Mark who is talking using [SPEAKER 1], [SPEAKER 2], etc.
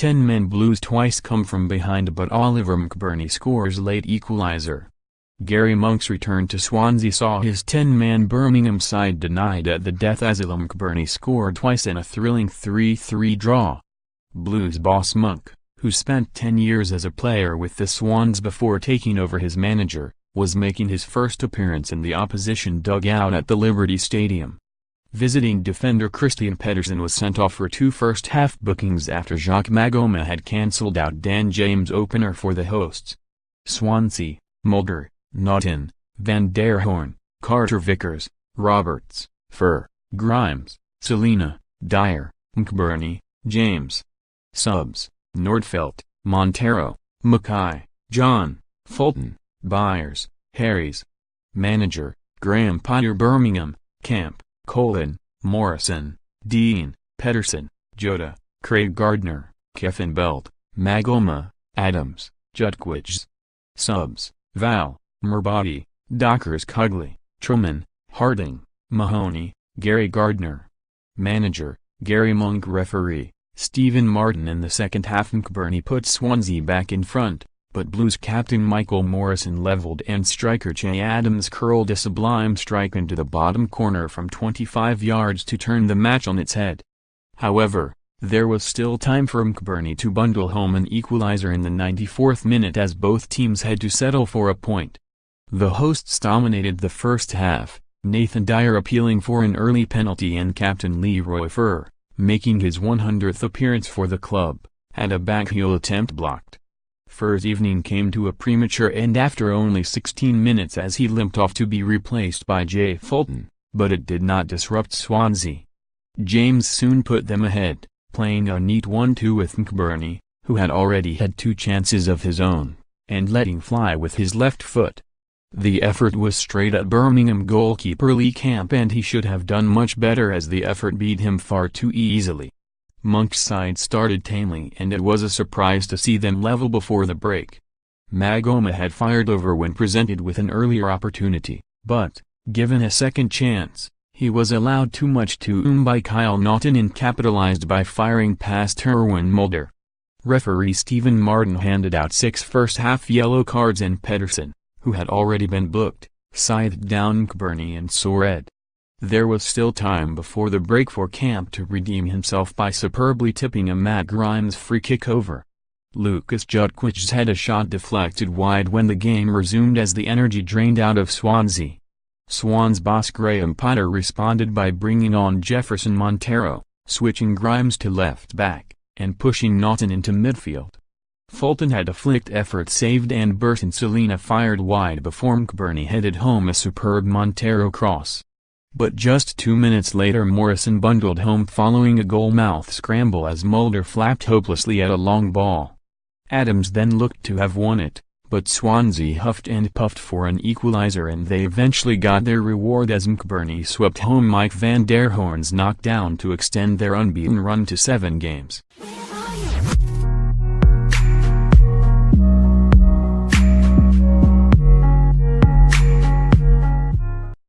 [SPEAKER 1] 10-man Blues twice come from behind, but Oliver McBurnie scores late equaliser. Gary Monk's return to Swansea saw his 10-man Birmingham side denied at the death as Oliver McBurnie scored twice in a thrilling 3-3 draw. Blues boss Monk, who spent 10 years as a player with the Swans before taking over as manager, was making his first appearance in the opposition dugout at the Liberty Stadium. Visiting defender Kristian Pederson was sent off for 2 first-half bookings after Jacques Maghoma had cancelled out Dan James' opener for the hosts. Swansea, Mulder, Naughton, Van der Hoorn, Carter-Vickers, Roberts, Fur, Grimes, Celina, Dyer, McBurnie, James. Subs: Nordfeldt, Montero, McKay, John, Fulton, Byers, Harries. Manager: Graham Potter. Birmingham, Camp, Colin, Morrison, Dean, Pedersen, Jota, Gardner, Kieftenbeld, Maghoma, Adams, Jutkiewicz. Subs: Vassell, Mrbati, Dacres-Cogley, Trueman, Harding, Mahoney, Garry. Gardner. Manager: Gary. Monk. Referee: Stephen Martin. In the second half, McBurnie put Swansea back in front, but Blues captain Michael Morrison levelled and striker Che Adams curled a sublime strike into the bottom corner from 25 yards to turn the match on its head. However, there was still time for McBurnie to bundle home an equaliser in the 94th minute as both teams had to settle for a point. The hosts dominated the first half, Nathan Dyer appealing for an early penalty, and captain Leroy Fur, making his 100th appearance for the club, had a backheel attempt blocked. Fur's evening came to a premature end after only 16 minutes as he limped off to be replaced by Fulton, but it did not disrupt Swansea. James soon put them ahead, playing a neat 1-2 with McBurnie, who had already had 2 chances of his own, and letting fly with his left foot. The effort was straight at Birmingham goalkeeper Lee Camp, and he should have done much better as the effort beat him far too easily. Monk's side started tamely, and it was a surprise to see them level before the break. Maghoma had fired over when presented with an earlier opportunity, but, given a second chance, he was allowed too much to by Kyle Naughton and capitalized by firing past Hoorn. Mulder. Referee Stephen Martin handed out 6 first-half yellow cards, and Pedersen, who had already been booked, scythed down McBurnie and saw red. There was still time before the break for Camp to redeem himself by superbly tipping a Matt Grimes free kick over. Lucas Jutkiewicz had a shot deflected wide when the game resumed as the energy drained out of Swansea. Swans boss Graham Potter responded by bringing on Jefferson Montero, switching Grimes to left back, and pushing Naughton into midfield. Fulton had a flicked effort saved, and Pedersen Celina fired wide before McBurnie headed home a superb Montero cross. But just 2 minutes later Morrison bundled home following a goal-mouth scramble as Mulder flapped hopelessly at a long ball. Adams then looked to have won it, but Swansea huffed and puffed for an equaliser, and they eventually got their reward as McBurnie swept home Mike van der Hoorn's knockdown to extend their unbeaten run to 7 games.